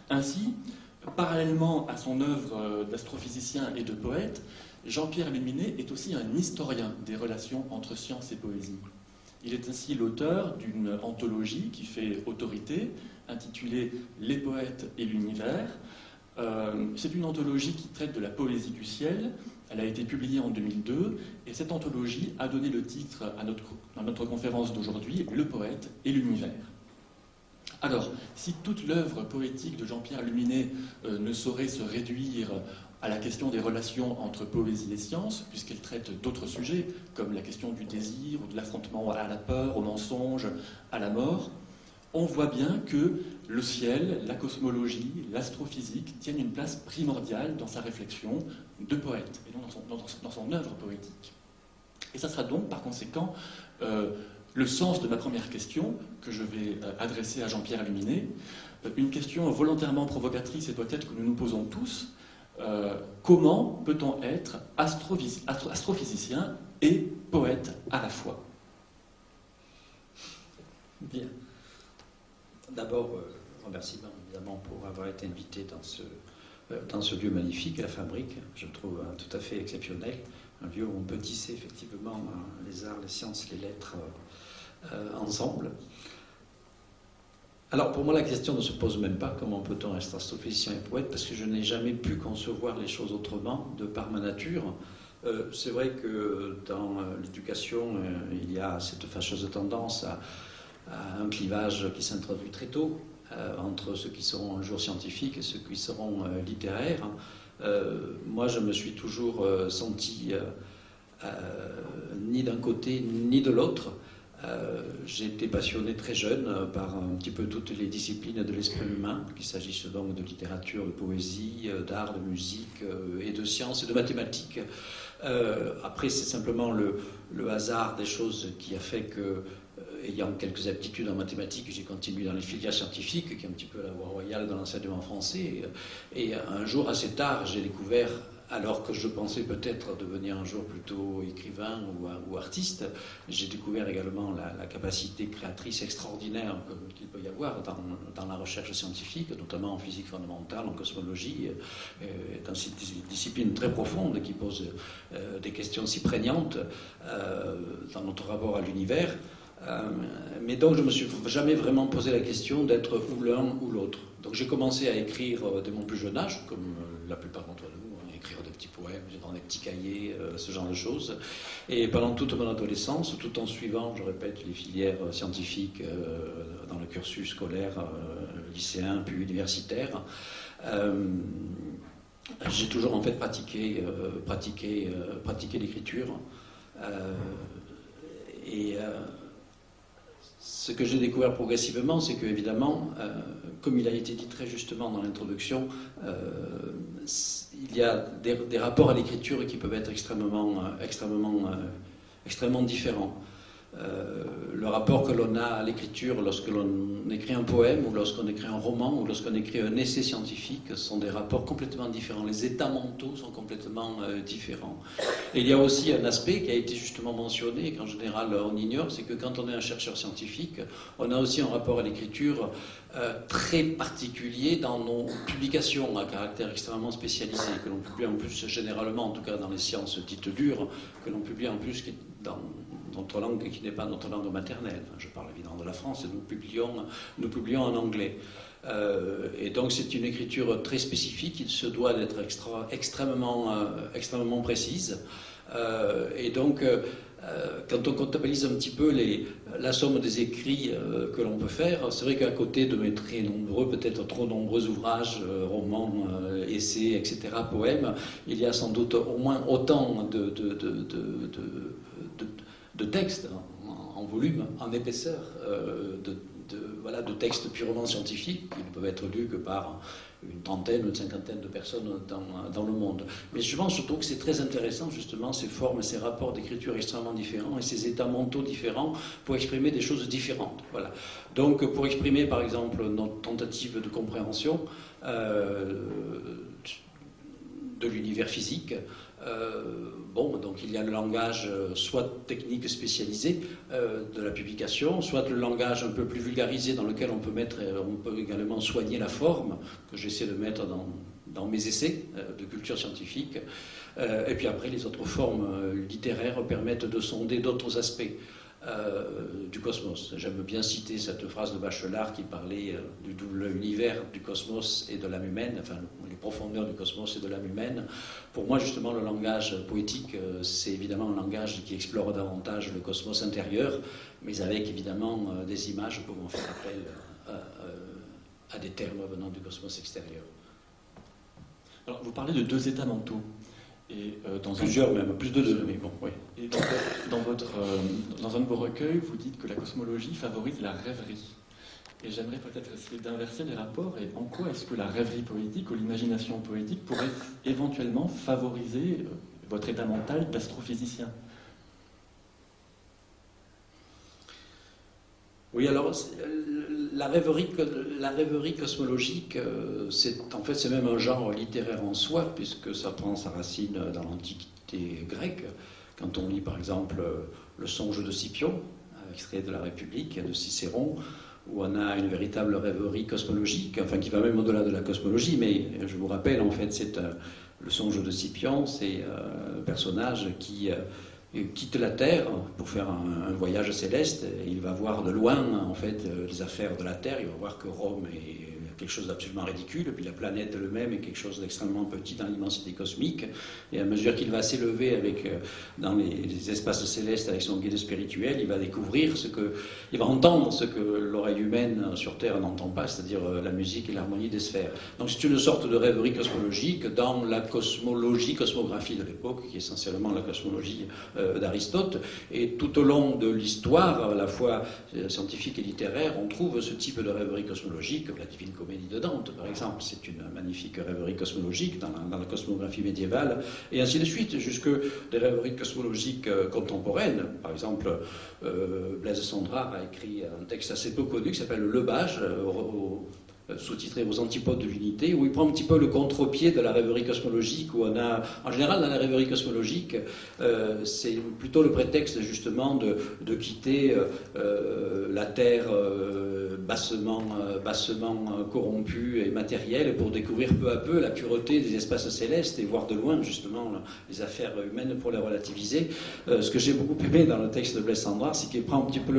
Ainsi, parallèlement à son œuvre d'astrophysicien et de poète, Jean-Pierre Luminet est aussi un historien des relations entre science et poésie. Il est ainsi l'auteur d'une anthologie qui fait autorité, intitulée Les poètes et l'univers. C'est une anthologie qui traite de la poésie du ciel. Elle a été publiée en 2002 et cette anthologie a donné le titre à notre conférence d'aujourd'hui, Le poète et l'univers. Alors, si toute l'œuvre poétique de Jean-Pierre Luminet ne saurait se réduire à la question des relations entre poésie et science, puisqu'elle traite d'autres sujets, comme la question du désir ou de l'affrontement à la peur, au mensonge, à la mort, on voit bien que le ciel, la cosmologie, l'astrophysique tiennent une place primordiale dans sa réflexion de poète, et dans son œuvre poétique. Et ça sera donc, par conséquent, le sens de ma première question, que je vais adresser à Jean-Pierre Luminet, une question volontairement provocatrice et peut-être que nous nous posons tous. Comment peut-on être astrophysicien et poète à la fois? Bien. D'abord, remerciements évidemment pour avoir été invité dans ce lieu magnifique, la Fabrique. Je le trouve tout à fait exceptionnel. Un lieu où on peut tisser effectivement les arts, les sciences, les lettres ensemble. Alors pour moi la question ne se pose même pas comment peut-on être astrophysicien et poète, parce que je n'ai jamais pu concevoir les choses autrement de par ma nature. C'est vrai que dans l'éducation il y a cette fâcheuse tendance à un clivage qui s'introduit très tôt entre ceux qui seront un jour scientifiques et ceux qui seront littéraires. Moi je me suis toujours senti ni d'un côté ni de l'autre. J'ai été passionné très jeune par un petit peu toutes les disciplines de l'esprit humain, qu'il s'agisse donc de littérature, de poésie, d'art, de musique et de sciences et de mathématiques. Après, c'est simplement le hasard des choses qui a fait que, ayant quelques aptitudes en mathématiques, j'ai continué dans les filières scientifiques, qui est un petit peu la voie royale de l'enseignement français. Et un jour, assez tard, j'ai découvert, alors que je pensais peut-être devenir un jour plutôt écrivain ou artiste, j'ai découvert également la capacité créatrice extraordinaire qu'il peut y avoir dans la recherche scientifique, notamment en physique fondamentale, en cosmologie, dans cette discipline très profonde qui pose des questions si prégnantes dans notre rapport à l'univers. Mais donc je ne me suis jamais vraiment posé la question d'être ou l'un ou l'autre. Donc j'ai commencé à écrire dès mon plus jeune âge, comme la plupart d'entre nous, écrire des petits poèmes, dans des petits cahiers, ce genre de choses. Et pendant toute mon adolescence, tout en suivant, je répète, les filières scientifiques dans le cursus scolaire, lycéen puis universitaire, j'ai toujours en fait pratiqué l'écriture. Ce que j'ai découvert progressivement, c'est que, évidemment, comme il a été dit très justement dans l'introduction, il y a des rapports à l'écriture qui peuvent être extrêmement différents. Le rapport que l'on a à l'écriture lorsque l'on écrit un poème, ou lorsqu'on écrit un roman, ou lorsqu'on écrit un essai scientifique, sont des rapports complètement différents. Les états mentaux sont complètement différents. Et il y a aussi un aspect qui a été justement mentionné, et qu'en général on ignore, c'est que quand on est un chercheur scientifique, on a aussi un rapport à l'écriture très particulier dans nos publications à caractère extrêmement spécialisé, que l'on publie en plus généralement, en tout cas dans les sciences dites dures, que l'on publie en plus dans notre langue qui n'est pas notre langue maternelle. Enfin, je parle évidemment de la France, et nous publions en anglais. Et donc c'est une écriture très spécifique, il se doit d'être extrêmement précise. Et donc quand on comptabilise un petit peu la somme des écrits que l'on peut faire, c'est vrai qu'à côté de mes très nombreux, peut-être trop nombreux ouvrages, romans, essais, etc., poèmes, il y a sans doute au moins autant de textes en volume, en épaisseur, de textes purement scientifiques qui ne peuvent être lus que par une trentaine ou une cinquantaine de personnes dans le monde. Mais je pense surtout que c'est très intéressant justement ces formes et ces rapports d'écriture extrêmement différents et ces états mentaux différents pour exprimer des choses différentes. Voilà. Donc pour exprimer par exemple notre tentative de compréhension de l'univers physique, Bon, donc il y a le langage soit technique spécialisé de la publication, soit le langage un peu plus vulgarisé dans lequel on peut également soigner la forme, que j'essaie de mettre dans mes essais de culture scientifique. Et puis après, les autres formes littéraires permettent de sonder d'autres aspects du cosmos. J'aime bien citer cette phrase de Bachelard qui parlait du double univers du cosmos et de l'âme humaine, enfin les profondeurs du cosmos et de l'âme humaine. Pour moi, justement, le langage poétique, c'est évidemment un langage qui explore davantage le cosmos intérieur, mais avec évidemment des images pouvant faire appel à des termes venant du cosmos extérieur. Alors, vous parlez de deux états mentaux. Et, Plusieurs même, plus de deux, mais bon, oui. Et dans un de vos recueils, vous dites que la cosmologie favorise la rêverie. Et j'aimerais peut-être essayer d'inverser les rapports. Et en quoi est-ce que la rêverie poétique ou l'imagination poétique pourrait éventuellement favoriser votre état mental d'astrophysicien? Oui, alors la rêverie cosmologique, c'est même un genre littéraire en soi, puisque ça prend sa racine dans l'Antiquité grecque. Quand on lit par exemple le Songe de Scipion, extrait de la République de Cicéron, où on a une véritable rêverie cosmologique, enfin qui va même au-delà de la cosmologie, mais je vous rappelle, en fait, le Songe de Scipion, c'est un personnage qui quitte la Terre pour faire un voyage céleste, et il va voir de loin en fait les affaires de la Terre, il va voir que Rome est quelque chose d'absolument ridicule, et puis la planète elle-même est quelque chose d'extrêmement petit dans l'immensité cosmique, et à mesure qu'il va s'élever dans les espaces célestes avec son guide spirituel, il va découvrir il va entendre ce que l'oreille humaine sur Terre n'entend pas, c'est-à-dire la musique et l'harmonie des sphères. Donc c'est une sorte de rêverie cosmologique dans la cosmographie de l'époque, qui est essentiellement la cosmologie d'Aristote, et tout au long de l'histoire, à la fois scientifique et littéraire, on trouve ce type de rêverie cosmologique, comme la Divine Comédie de Dante, par exemple, c'est une magnifique rêverie cosmologique dans la cosmographie médiévale, et ainsi de suite, jusque des rêveries cosmologiques contemporaines. Par exemple, Blaise Cendrars a écrit un texte assez peu connu qui s'appelle Le Bage, sous-titré Aux antipodes de l'unité, où il prend un petit peu le contre-pied de la rêverie cosmologique, où on a, en général, dans la rêverie cosmologique, c'est plutôt le prétexte justement de quitter la Terre bassement corrompue et matérielle pour découvrir peu à peu la pureté des espaces célestes et voir de loin justement les affaires humaines pour les relativiser. Ce que j'ai beaucoup aimé dans le texte de Blaise Cendrars, c'est qu'il prend un petit peu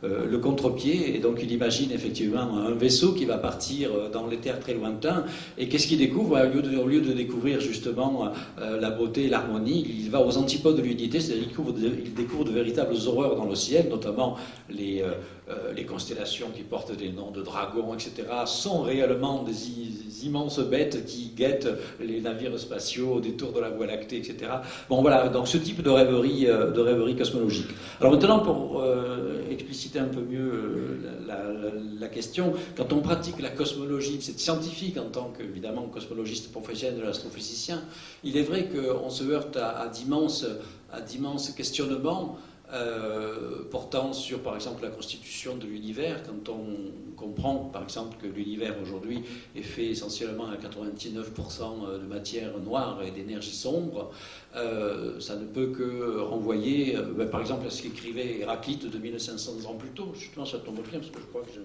le contre-pied, et donc il imagine effectivement un vaisseau qui va partir dans les terres très lointains, et qu'est-ce qu'il découvre? Au lieu de découvrir justement la beauté et l'harmonie, il va aux antipodes de l'unité, c'est-à-dire qu'il découvre de véritables horreurs dans le ciel, notamment les constellations qui portent des noms de dragons, etc., sont réellement des immenses bêtes qui guettent les navires spatiaux au détour de la Voie lactée, etc. Bon voilà, donc ce type de rêverie cosmologique. Alors maintenant, pour expliciter un peu mieux la question, quand on pratique la cosmologie, c'est scientifique en tant qu'évidemment cosmologiste professionnel de l'astrophysicien, il est vrai qu'on se heurte à d'immenses questionnements portant sur, par exemple, la constitution de l'univers, quand on comprend, par exemple, que l'univers aujourd'hui est fait essentiellement à 99% de matière noire et d'énergie sombre, ça ne peut que renvoyer, par exemple, à ce qu'écrivait Héraclite 2500 ans plus tôt. Justement, ça tombe bien, parce que je crois que j'ai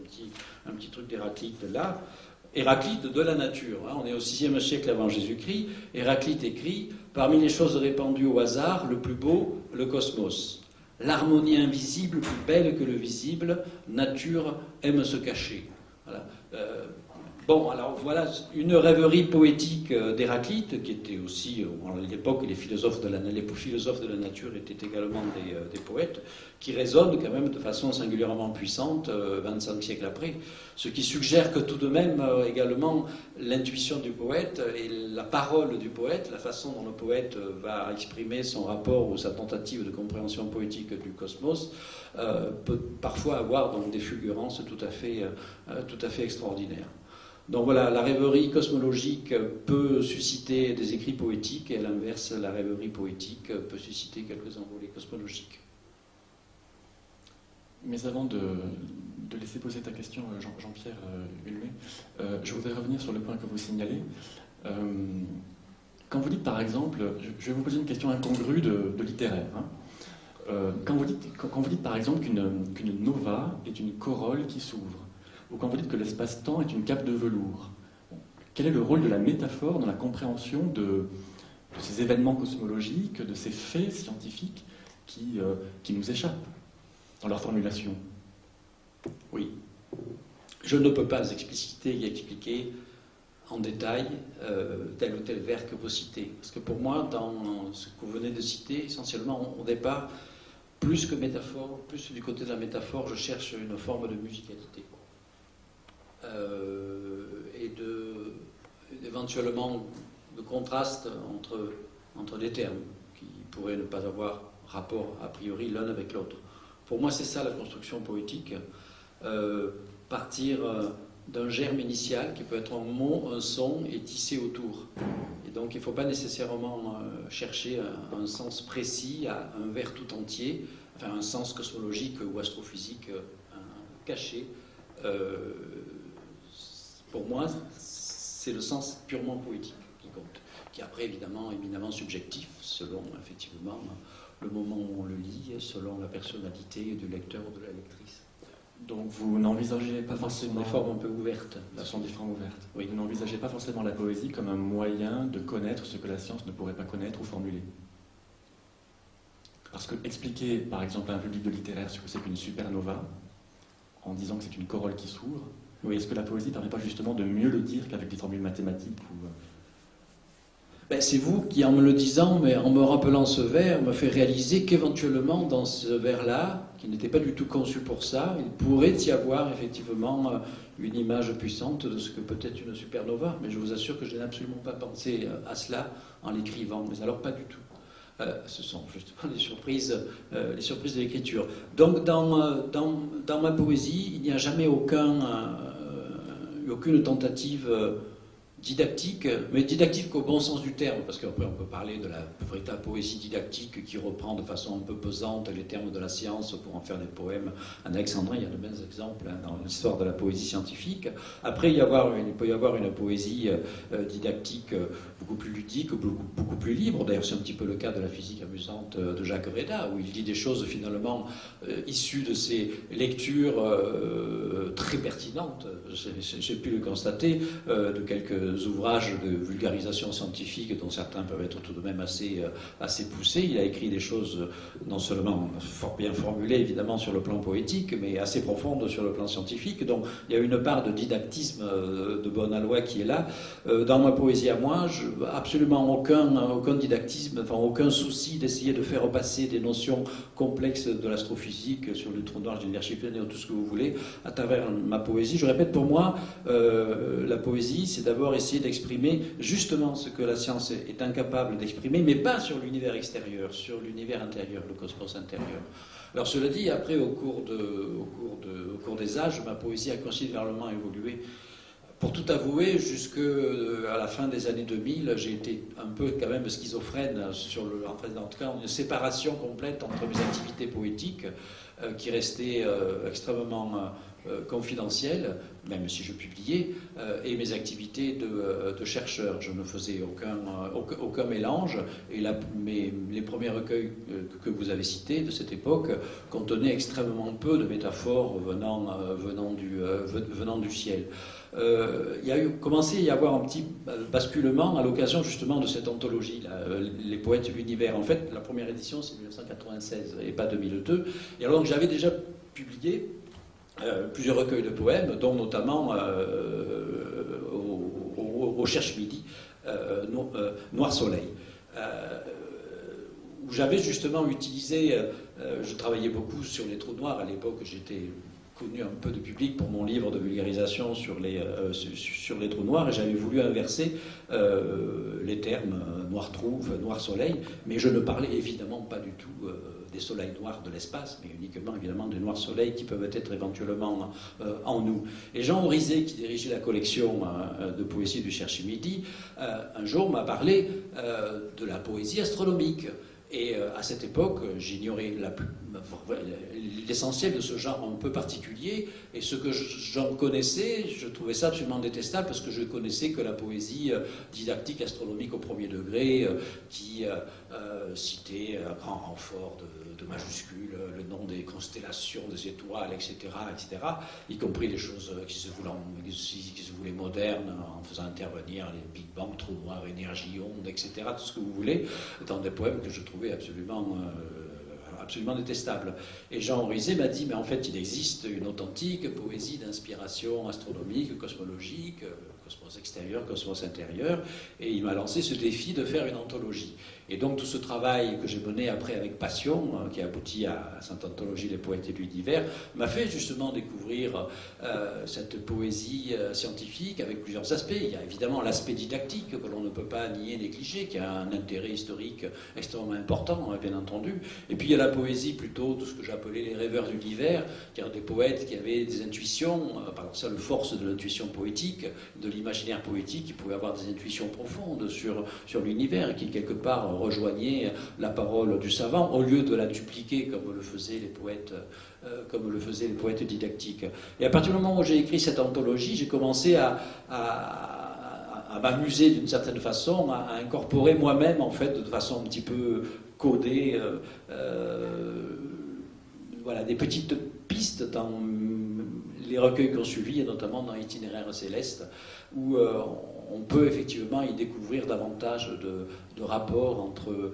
un petit truc d'Héraclite là. Héraclite de la nature, hein, on est au VIe siècle avant Jésus-Christ. Héraclite écrit « Parmi les choses répandues au hasard, le plus beau, le cosmos. L'harmonie invisible, plus belle que le visible, nature aime se cacher. » Voilà. Bon, alors voilà une rêverie poétique d'Héraclite, qui était aussi, à l'époque, les philosophes de la nature étaient également des poètes, qui résonnent quand même de façon singulièrement puissante 25 siècles après, ce qui suggère que tout de même, également, l'intuition du poète et la parole du poète, la façon dont le poète va exprimer son rapport ou sa tentative de compréhension poétique du cosmos, peut parfois avoir donc des fulgurances tout à fait extraordinaires. Donc voilà, la rêverie cosmologique peut susciter des écrits poétiques, et à l'inverse, la rêverie poétique peut susciter quelques envolées cosmologiques. Mais avant de laisser poser ta question, Jean-Pierre Hulmet, je voudrais revenir sur le point que vous signalez. Quand vous dites par exemple, je vais vous poser une question incongrue de littéraire. Hein. Quand vous dites par exemple qu'une nova est une corolle qui s'ouvre, ou quand vous dites que l'espace-temps est une cape de velours, bon, quel est le rôle de la métaphore dans la compréhension de ces événements cosmologiques, de ces faits scientifiques qui nous échappent dans leur formulation? Oui. Je ne peux pas expliciter et expliquer en détail tel ou tel vers que vous citez. Parce que pour moi, dans ce que vous venez de citer, essentiellement, au départ, plus que métaphore, plus du côté de la métaphore, je cherche une forme de musicalité. Et éventuellement de contraste entre des termes qui pourraient ne pas avoir rapport a priori l'un avec l'autre. Pour moi, c'est ça la construction poétique. Partir d'un germe initial qui peut être un mot, un son et tisser autour. Et donc il ne faut pas nécessairement chercher un sens précis à un vers tout entier, enfin un sens cosmologique ou astrophysique caché. Pour moi, c'est le sens purement poétique qui compte, qui après évidemment éminemment subjectif selon effectivement le moment où on le lit, selon la personnalité du lecteur ou de la lectrice. Donc vous n'envisagez pas forcément... Ce sont des formes un peu ouvertes. Ce sont des formes ouvertes. Oui. Vous n'envisagez pas forcément la poésie comme un moyen de connaître ce que la science ne pourrait pas connaître ou formuler. Parce que expliquer, par exemple, à un public de littéraire ce que c'est qu'une supernova, en disant que c'est une corolle qui s'ouvre, oui. Est-ce que la poésie ne permet pas justement de mieux le dire qu'avec des formules mathématiques ou... C'est vous qui, en me le disant, mais en me rappelant ce vers, me fait réaliser qu'éventuellement, dans ce vers-là, qui n'était pas du tout conçu pour ça, il pourrait y avoir effectivement une image puissante de ce que peut être une supernova. Mais je vous assure que je n'ai absolument pas pensé à cela en l'écrivant, mais alors pas du tout. Ce sont justement les surprises de l'écriture. Donc, dans ma poésie, il n'y a jamais aucune tentative didactique, mais didactique qu'au bon sens du terme, parce qu'après on peut parler de la véritable poésie didactique qui reprend de façon un peu pesante les termes de la science pour en faire des poèmes. En alexandrin, il y a de bons exemples dans l'histoire de la poésie scientifique. Après, il peut y avoir une poésie didactique beaucoup plus ludique, beaucoup plus libre. D'ailleurs, c'est un petit peu le cas de la physique amusante de Jacques Derrida, où il dit des choses finalement issues de ses lectures très pertinentes. J'ai pu le constater de quelques ouvrages de vulgarisation scientifique dont certains peuvent être tout de même assez poussés. Il a écrit des choses non seulement fort bien formulées évidemment sur le plan poétique, mais assez profondes sur le plan scientifique. Donc il y a une part de didactisme de bon aloi qui est là. Dans ma poésie à moi, absolument aucun didactisme, enfin aucun souci d'essayer de faire passer des notions complexes de l'astrophysique sur le trou noir, l'univers chiffré, ou tout ce que vous voulez, à travers ma poésie. Je répète, pour moi, la poésie, c'est d'abord essayer d'exprimer justement ce que la science est incapable d'exprimer, mais pas sur l'univers extérieur, sur l'univers intérieur, le cosmos intérieur. Alors cela dit, après, au cours des âges, ma poésie a considérablement évolué. Pour tout avouer, jusqu'à la fin des années 2000, j'ai été un peu quand même schizophrène en tout cas, une séparation complète entre mes activités poétiques qui restaient extrêmement confidentielles, même si je publiais, et mes activités de chercheur. Je ne faisais aucun mélange, et les premiers recueils que vous avez cités de cette époque contenaient extrêmement peu de métaphores venant du ciel. Il y a commencé à y avoir un petit basculement à l'occasion justement de cette anthologie, les poètes de l'univers. En fait, la première édition, c'est 1996 et pas 2002. Et alors, j'avais déjà publié plusieurs recueils de poèmes, dont notamment au Cherche-Midi, Noir Soleil, où j'avais justement utilisé, je travaillais beaucoup sur les trous noirs à l'époque, j'étais connu un peu de public pour mon livre de vulgarisation sur les trous noirs, et j'avais voulu inverser les termes noir trou, noir soleil, mais je ne parlais évidemment pas du tout des soleils noirs de l'espace, mais uniquement évidemment des noirs soleils qui peuvent être éventuellement en nous. Et Jean Orizet, qui dirigeait la collection de poésie du Cherche-Midi, un jour m'a parlé de la poésie astronomique. Et à cette époque, j'ignorais l'essentiel de ce genre un peu particulier, et ce que j'en connaissais, je trouvais ça absolument détestable, parce que je connaissais que la poésie didactique astronomique au premier degré, qui citait à grand renfort de majuscules le nom des constellations, des étoiles, etc., y compris les choses qui se voulaient modernes, en faisant intervenir les Big Bang, trous noirs, énergie, ondes, etc., tout ce que vous voulez, dans des poèmes que je trouvais absolument détestable. Et Jean Orizet m'a dit, mais en fait, il existe une authentique poésie d'inspiration astronomique, cosmologique, cosmos extérieur, cosmos intérieur, et il m'a lancé ce défi de faire une anthologie. Et donc tout ce travail que j'ai mené après avec passion, qui a abouti à cette anthologie Les poètes et l'univers, m'a fait justement découvrir cette poésie scientifique avec plusieurs aspects. Il y a évidemment l'aspect didactique que l'on ne peut pas nier, négliger, qui a un intérêt historique extrêmement important, bien entendu. Et puis il y a la poésie plutôt de ce que j'appelais les rêveurs d'univers, qui étaient des poètes qui avaient des intuitions, par la seule force de l'intuition poétique, de l'imaginaire poétique, qui pouvaient avoir des intuitions profondes sur l'univers et qui quelque part rejoignaient la parole du savant au lieu de la dupliquer comme le faisaient les poètes didactiques. Et à partir du moment où j'ai écrit cette anthologie, j'ai commencé à m'amuser d'une certaine façon, à incorporer moi-même, en fait, de façon un petit peu codée, voilà, des petites pistes dans les recueils qu'on suivit, et notamment dans Itinéraire céleste, où on peut effectivement y découvrir davantage de rapports entre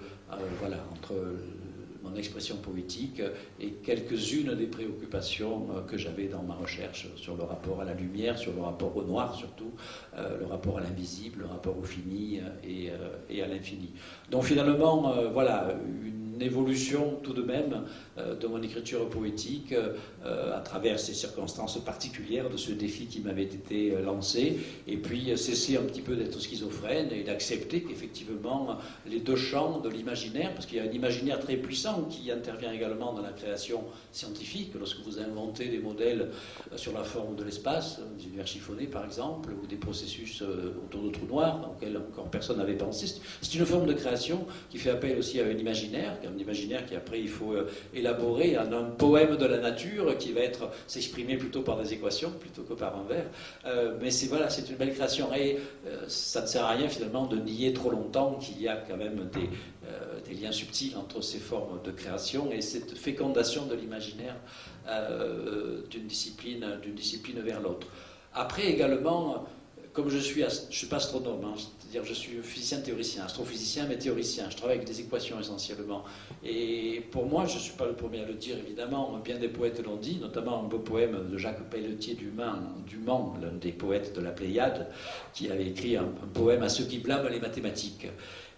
mon expression poétique et quelques-unes des préoccupations que j'avais dans ma recherche sur le rapport à la lumière, sur le rapport au noir surtout, le rapport à l'invisible, le rapport au fini et à l'infini. Donc finalement, voilà, une évolution tout de même de mon écriture poétique à travers ces circonstances particulières de ce défi qui m'avait été lancé, et puis cesser un petit peu d'être schizophrène et d'accepter qu'effectivement les deux champs de l'imaginaire, parce qu'il y a un imaginaire très puissant qui intervient également dans la création scientifique, lorsque vous inventez des modèles sur la forme de l'espace, des univers chiffonnés par exemple, ou des processus autour de trous noirs auxquels encore personne n'avait pensé. C'est une forme de création qui fait appel aussi à un imaginaire qui après il faut élaborer en un poème de la nature qui va s'exprimer plutôt par des équations plutôt que par un vers. Mais c'est une belle création, et ça ne sert à rien finalement de nier trop longtemps qu'il y a quand même des liens subtils entre ces formes de création et cette fécondation de l'imaginaire d'une discipline vers l'autre. Après également, comme je suis pas astronome, c'est-à-dire je suis physicien théoricien, astrophysicien mais théoricien, je travaille avec des équations essentiellement. Et pour moi, je ne suis pas le premier à le dire évidemment, bien des poètes l'ont dit, notamment un beau poème de Jacques Pelletier du Mans, l'un des poètes de la Pléiade, qui avait écrit un poème à ceux qui blâment les mathématiques.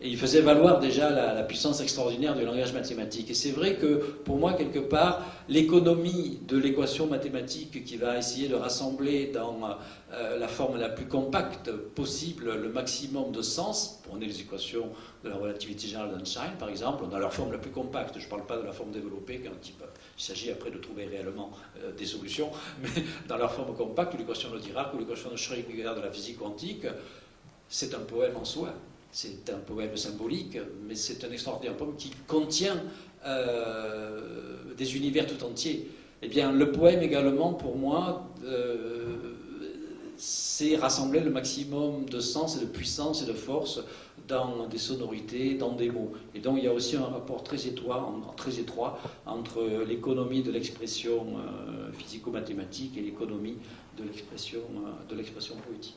Et il faisait valoir déjà la puissance extraordinaire du langage mathématique. Et c'est vrai que, pour moi, quelque part, l'économie de l'équation mathématique qui va essayer de rassembler dans la forme la plus compacte possible le maximum de sens, prenez les équations de la relativité générale d'Einstein, par exemple, dans leur forme la plus compacte, je ne parle pas de la forme développée, quand il s'agit après de trouver réellement des solutions, mais dans leur forme compacte, l'équation de Dirac ou l'équation de Schrödinger de la physique quantique, c'est un poème en soi. C'est un poème symbolique, mais c'est un extraordinaire poème qui contient des univers tout entiers. Eh bien, le poème également, pour moi, c'est rassembler le maximum de sens et de puissance et de force dans des sonorités, dans des mots. Et donc il y a aussi un rapport très étroit entre l'économie de l'expression physico-mathématique et l'économie de l'expression poétique.